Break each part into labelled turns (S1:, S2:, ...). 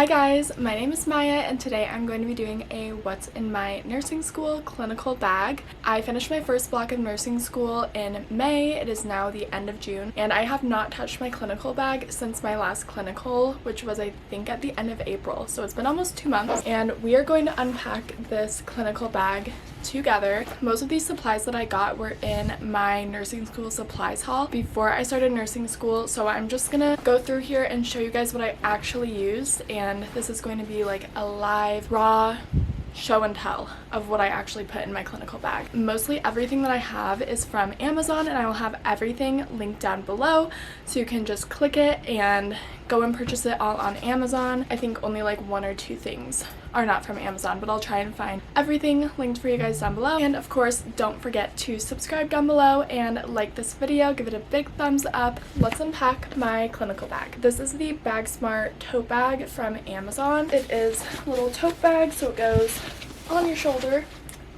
S1: Hi guys, my name is Maya and today I'm going to be doing a what's in my nursing school clinical bag. I finished my first block of nursing school in May. It is now the end of June and I have not touched my clinical bag since my last clinical, which was I think at the end of April. So it's been almost 2 months and we are going to unpack this clinical bag together. Most of these supplies that I got were in my nursing school supplies haul before I started nursing school, so I'm just gonna go through here and show you guys what I actually used, and this is going to be like a live raw show and tell of what I actually put in my clinical bag. Mostly everything that I have is from Amazon and I will have everything linked down below so you can just click it and go and purchase it all on Amazon. I think only like 1 or 2 things are not from Amazon, but I'll try and find everything linked for you guys down below. And of course, don't forget to subscribe down below and like this video, give it a big thumbs up. Let's unpack my clinical bag. This is the Bag Smart tote bag from Amazon. It is a little tote bag, so it goes on your shoulder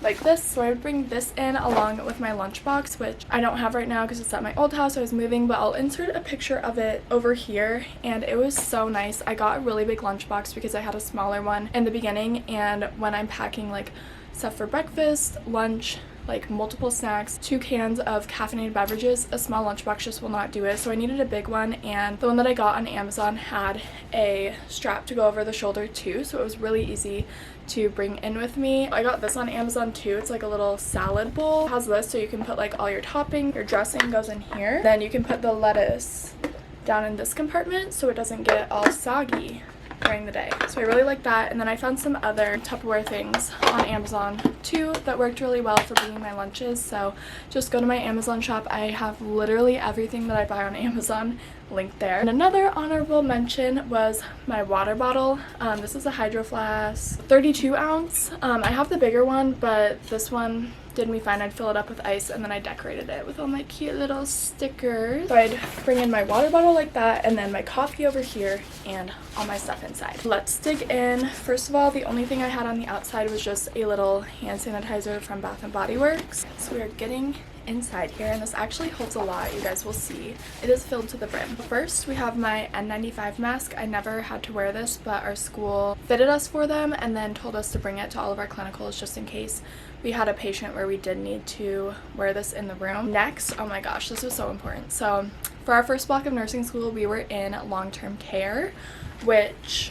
S1: like this. So I would bring this in along with my lunchbox, which I don't have right now because it's at my old house. I was moving, but I'll insert a picture of it over here, and it was so nice. I got a really big lunchbox because I had a smaller one in the beginning, and when I'm packing like stuff for breakfast, lunch, like multiple snacks, 2 cans of caffeinated beverages, a small lunchbox just will not do it. So I needed a big one, and the one that I got on Amazon had a strap to go over the shoulder too, so it was really easy to bring in with me. I got this on Amazon too. It's like a little salad bowl. It has this so you can put like all your topping. Your dressing goes in here. Then you can put the lettuce down in this compartment so it doesn't get all soggy during the day. So I really like that. And then I found some other Tupperware things on Amazon too that worked really well for bringing my lunches. So just go to my Amazon shop. I have literally everything that I buy on Amazon linked there. And another honorable mention was my water bottle. This is a Hydro Flask 32 ounce. I have the bigger one, but this one did me fine. I'd fill it up with ice and then I decorated it with all my cute little stickers. So I'd bring in my water bottle like that, and then my coffee over here and all my stuff inside. Let's dig in. First of all, the only thing I had on the outside was just a little hand sanitizer from Bath and Body Works. So we are getting inside here, and this actually holds a lot. You guys will see it is filled to the brim. First, we have my N95 mask. I never had to wear this, but our school fitted us for them and then told us to bring it to all of our clinicals just in case we had a patient where we did need to wear this in the room. Next, oh my gosh, this was so important. So for our first block of nursing school, we were in long-term care, which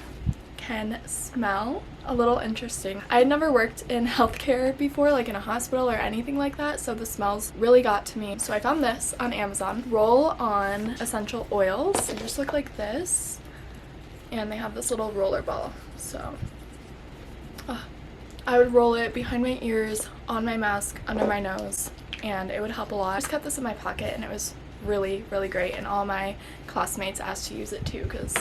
S1: can smell a little interesting. I had never worked in healthcare before, like in a hospital or anything like that, so the smells really got to me. So I found this on Amazon. Roll-on essential oils. They just look like this, and they have this little roller ball. So I would roll it behind my ears, on my mask, under my nose, and it would help a lot. I just kept this in my pocket and it was really great, and all my classmates asked to use it too because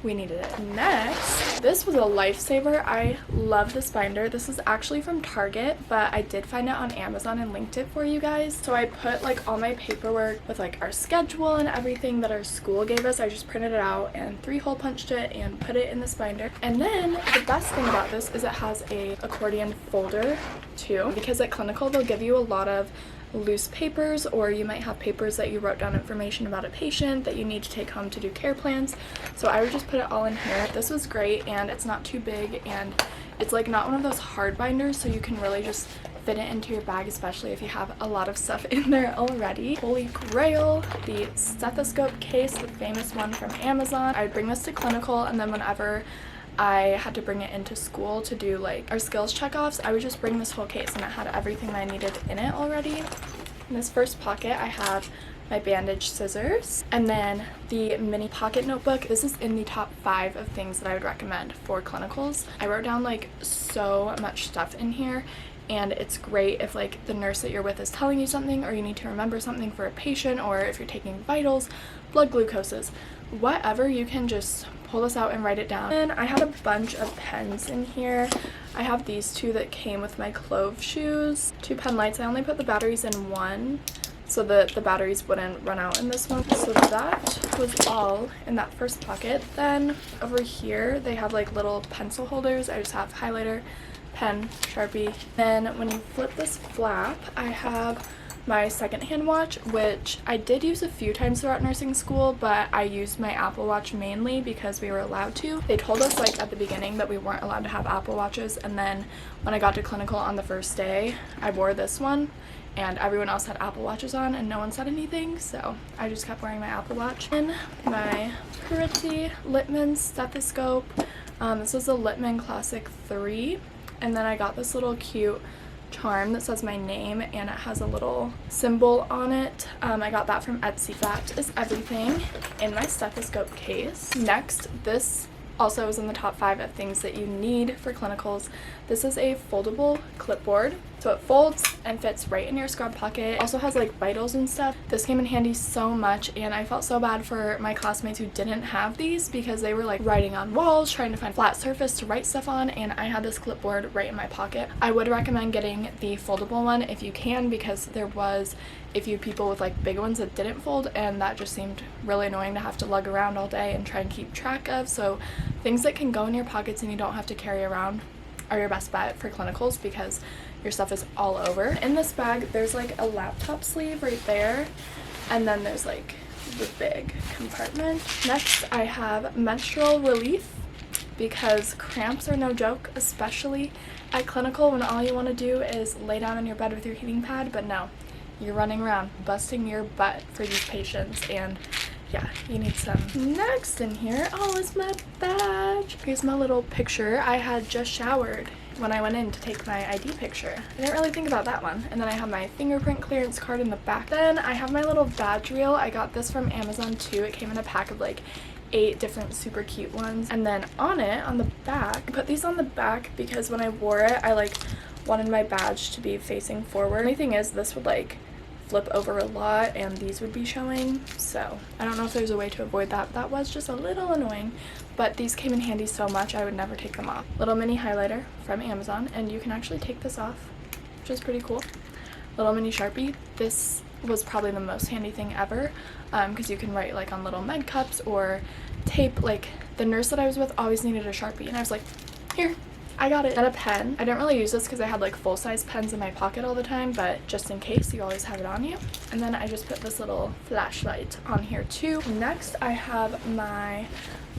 S1: we needed it. Next, this was a lifesaver. I love this binder. This is actually from Target, but I did find it on Amazon and linked it for you guys. So I put like all my paperwork with like our schedule and everything that our school gave us. I just printed it out and 3-hole punched it and put it in this binder. And then the best thing about this is it has a accordion folder too, because at clinical they'll give you a lot of loose papers, or you might have papers that you wrote down information about a patient that you need to take home to do care plans. So I would just put it all in here. This was great, and it's not too big, and it's like not one of those hard binders, so you can really just fit it into your bag, especially if you have a lot of stuff in there already. Holy grail, the stethoscope case, the famous one from Amazon. I would bring this to clinical, and then whenever I had to bring it into school to do like our skills checkoffs, I would just bring this whole case and it had everything that I needed in it already. In this first pocket, I have my bandage scissors, and then the mini pocket notebook. This is in the top 5 of things that I would recommend for clinicals. I wrote down like so much stuff in here, and it's great if like the nurse that you're with is telling you something, or you need to remember something for a patient, or if you're taking vitals, blood glucoses, whatever, you can just pull this out and write it down. And I had a bunch of pens in here. I have these 2 that came with my Clove shoes, 2 pen lights. I only put the batteries in one so that the batteries wouldn't run out in this one. So that was all in that first pocket. Then over here they have like little pencil holders. I just have highlighter, pen, Sharpie. Then when you flip this flap, I have my secondhand watch, which I did use a few times throughout nursing school, but I used my Apple Watch mainly because we were allowed to. They told us like at the beginning that we weren't allowed to have Apple Watches, and then when I got to clinical on the first day, I wore this one and everyone else had Apple Watches on and no one said anything, so I just kept wearing my Apple Watch. And my pretty Littmann stethoscope. This was a Littmann Classic 3, and then I got this little cute charm that says my name and it has a little symbol on it. I got that from Etsy. That is everything in my stethoscope case. Next, this also is in the top 5 of things that you need for clinicals. This is a foldable clipboard, so it folds and fits right in your scrub pocket. It also has like vitals and stuff. This came in handy so much, and I felt so bad for my classmates who didn't have these because they were like writing on walls, trying to find flat surface to write stuff on, and I had this clipboard right in my pocket. I would recommend getting the foldable one if you can, because there was a few people with like big ones that didn't fold, and that just seemed really annoying to have to lug around all day and try and keep track of. So things that can go in your pockets and you don't have to carry around are your best bet for clinicals because your stuff is all over. In this bag, there's like a laptop sleeve right there, and then there's like the big compartment. Next, I have menstrual relief because cramps are no joke, especially at clinical when all you want to do is lay down on your bed with your heating pad, but no, you're running around busting your butt for these patients, and yeah, you need some. Next in here, oh, is my badge. Here's my little picture. I had just showered when I went in to take my ID picture. I didn't really think about that one. And then I have my fingerprint clearance card in the back. Then I have my little badge reel. I got this from Amazon too. It came in a pack of like 8 different super cute ones. And then on it, on the back, I put these on the back because when I wore it, I like wanted my badge to be facing forward. The only thing is this would like flip over a lot and these would be showing, so I don't know if there's a way to avoid that. That was just a little annoying, but these came in handy so much I would never take them off. Little mini highlighter from Amazon, and you can actually take this off, which is pretty cool. Little mini Sharpie. This was probably the most handy thing ever because you can write like on little med cups or tape. Like the nurse that I was with always needed a Sharpie, and I was like, here, I got it. And a pen. I didn't really use this because I had like full-size pens in my pocket all the time, but just in case, you always have it on you. And then I just put this little flashlight on here too. Next, I have my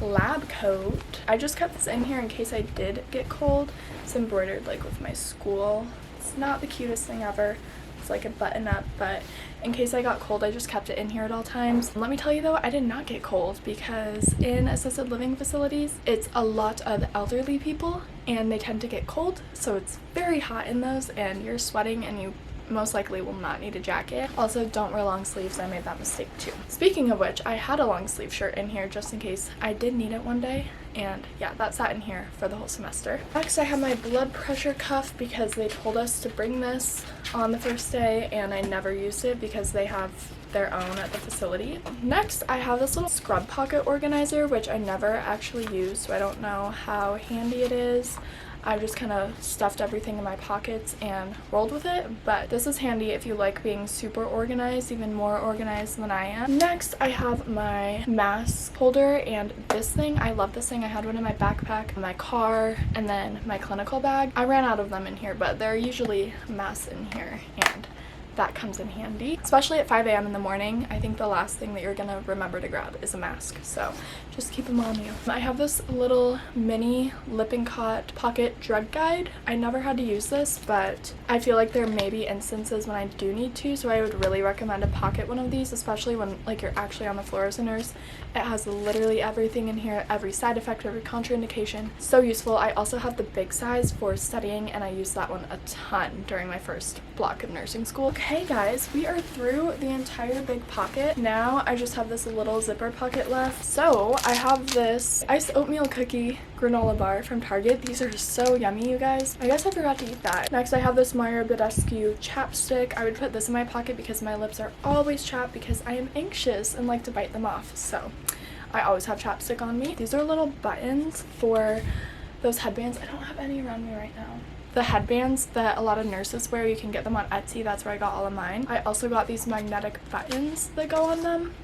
S1: lab coat. I just kept this in here in case I did get cold. It's embroidered like with my school. It's not the cutest thing ever. It's like a button up, but in case I got cold, I just kept it in here at all times. Let me tell you though, I did not get cold because in assisted living facilities, it's a lot of elderly people and they tend to get cold, so it's very hot in those and you're sweating and you most likely will not need a jacket. Also, don't wear long sleeves. I made that mistake too. Speaking of which, I had a long sleeve shirt in here just in case I did need it one day, and yeah, that sat in here for the whole semester. Next, I have my blood pressure cuff because they told us to bring this on the first day and I never used it because they have their own at the facility. Next, I have this little scrub pocket organizer, which I never actually use, so I don't know how handy it is. I just kind of stuffed everything in my pockets and rolled with it, but this is handy if you like being super organized, even more organized than I am. Next, I have my mask holder, and this thing, I love this thing. I had one in my backpack, my car, and then my clinical bag. I ran out of them in here, but there are usually masks in here, and that comes in handy, especially at 5 a.m. in the morning. I think the last thing that you're gonna remember to grab is a mask, so just keep them on you. I have this little mini Lippincott pocket drug guide. I never had to use this, but I feel like there may be instances when I do need to, so I would really recommend a pocket one of these, especially when like you're actually on the floor as a nurse. It has literally everything in here, every side effect, every contraindication. So useful. I also have the big size for studying, and I used that one a ton during my first block of nursing school. Okay guys, we are through the entire big pocket. Now I just have this little zipper pocket left. So I have this iced oatmeal cookie granola bar from Target. These are so yummy, you guys. I guess I forgot to eat that. Next, I have this Mario Badescu chapstick. I would put this in my pocket because my lips are always chapped because I am anxious and like to bite them off. So I always have chapstick on me. These are little buttons for those headbands. I don't have any around me right now. The headbands that a lot of nurses wear, you can get them on Etsy. That's where I got all of mine. I also got these magnetic buttons that go on them.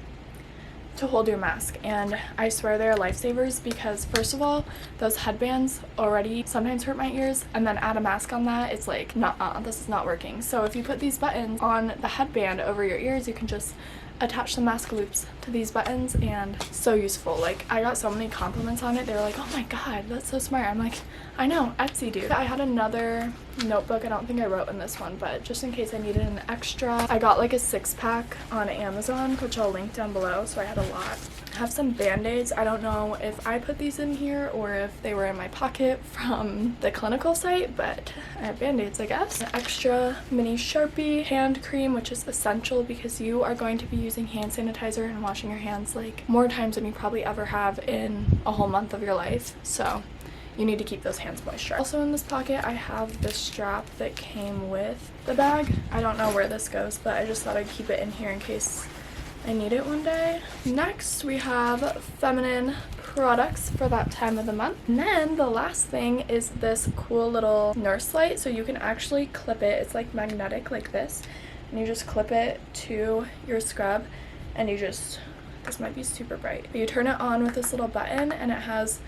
S1: to hold your mask, and I swear they're lifesavers because first of all, those headbands already sometimes hurt my ears, and then add a mask on that, it's like, nah, this is not working. So if you put these buttons on the headband over your ears, you can just attach the mask loops to these buttons, and so useful. Like, I got so many compliments on it. They were like, oh my god, that's so smart. I'm like, I know, Etsy dude. I had another notebook, I don't think I wrote in this one, but just in case I needed an extra, I got like a 6-pack on Amazon, which I'll link down below, so I had a lot. I have some band-aids. I don't know if I put these in here or if they were in my pocket from the clinical site, but I have band-aids, I guess. An extra mini Sharpie, hand cream, which is essential because you are going to be using hand sanitizer and washing your hands like more times than you probably ever have in a whole month of your life, so you need to keep those hands moisturized. Also in this pocket, I have this strap that came with the bag. I don't know where this goes, but I just thought I'd keep it in here in case I need it one day. Next, we have feminine products for that time of the month. And then the last thing is this cool little nurse light. So you can actually clip it. It's like magnetic like this. And you just clip it to your scrub and you just, this might be super bright, but you turn it on with this little button and it has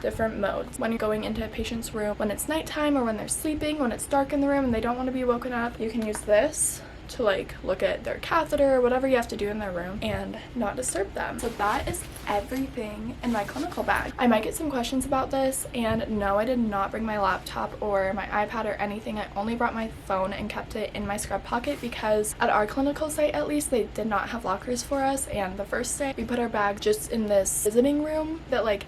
S1: different modes. When you're going into a patient's room, when it's nighttime or when they're sleeping, when it's dark in the room and they don't want to be woken up, you can use this to like look at their catheter or whatever you have to do in their room and not disturb them. So that is everything in my clinical bag. I might get some questions about this, and no, I did not bring my laptop or my iPad or anything. I only brought my phone and kept it in my scrub pocket because at our clinical site at least, they did not have lockers for us, and the first day we put our bag just in this visiting room that like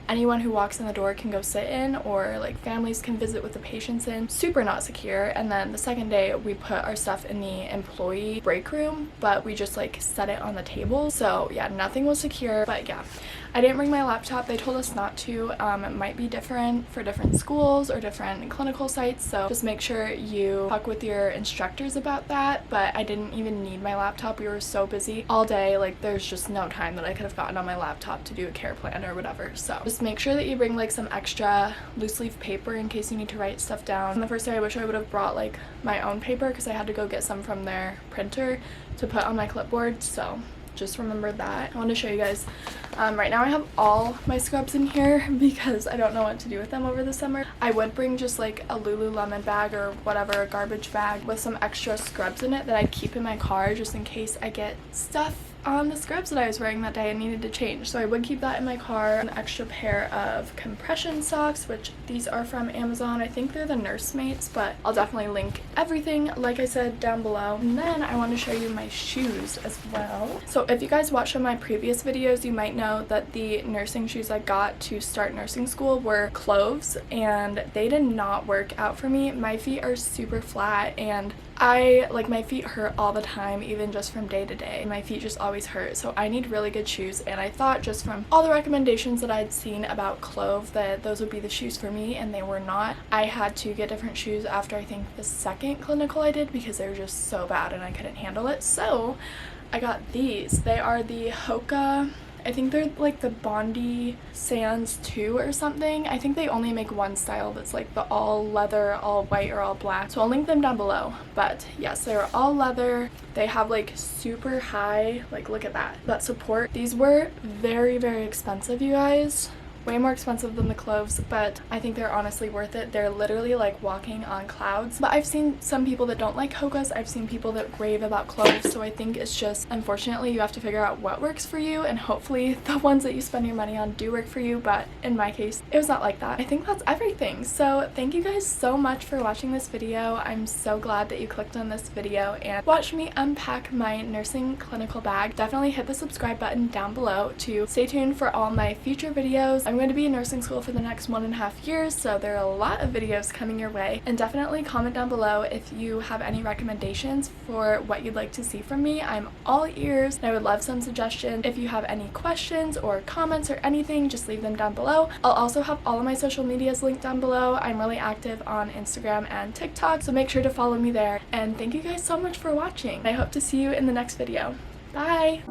S1: anyone who walks in the door can go sit in, or like families can visit with the patients in. Super not secure. And then the second day we put our stuff in the employee break room, but we just like set it on the table. So yeah, nothing was secure. But yeah, I didn't bring my laptop. They told us not to. It might be different for different schools or different clinical sites, so just make sure you talk with your instructors about that. But I didn't even need my laptop. We were so busy all day, like there's just no time that I could have gotten on my laptop to do a care plan or whatever. So just make sure that you bring like some extra loose leaf paper in case you need to write stuff down. On the first day, I wish I would have brought like my own paper because I had to go get some from their printer to put on my clipboard, so just remember that. I want to show you guys. Right now I have all my scrubs in here because I don't know what to do with them over the summer. I would bring just like a Lululemon bag or whatever, a garbage bag with some extra scrubs in it that I'd keep in my car just in case I get stuff on the scrubs that I was wearing that day and needed to change. So I would keep that in my car. An extra pair of compression socks, which these are from Amazon. I think they're the Nursemates, but I'll definitely link everything like I said down below. And then I want to show you my shoes as well. So if you guys watched one of my previous videos, you might know that the nursing shoes I got to start nursing school were cloves, and they did not work out for me. My feet are super flat, and my feet hurt all the time, even just from day to day. My feet just always hurt, so I need really good shoes, and I thought just from all the recommendations that I'd seen about Clove that those would be the shoes for me, and they were not. I had to get different shoes after I think the second clinical I did because they were just so bad and I couldn't handle it. So I got these. They are the Hoka, I think they're like the Bondi Sands 2 or something. I think they only make one style that's like the all leather, all white, or all black. So I'll link them down below. But yes, they're all leather. They have like super high, like look at that support. These were very, very expensive, you guys. Way more expensive than the Cloves, but I think they're honestly worth it. They're literally like walking on clouds. But I've seen some people that don't like Hokas. I've seen people that rave about Cloves, so I think it's just, unfortunately, you have to figure out what works for you, and hopefully the ones that you spend your money on do work for you, but in my case, it was not like that. I think that's everything. So thank you guys so much for watching this video. I'm so glad that you clicked on this video and watched me unpack my nursing clinical bag. Definitely hit the subscribe button down below to stay tuned for all my future videos. I'm going to be in nursing school for the next 1.5 years, so there are a lot of videos coming your way. And definitely comment down below if you have any recommendations for what you'd like to see from me. I'm all ears, and I would love some suggestions. If you have any questions or comments or anything, just leave them down below. I'll also have all of my social medias linked down below. I'm really active on Instagram and TikTok, so make sure to follow me there. And thank you guys so much for watching. I hope to see you in the next video. Bye!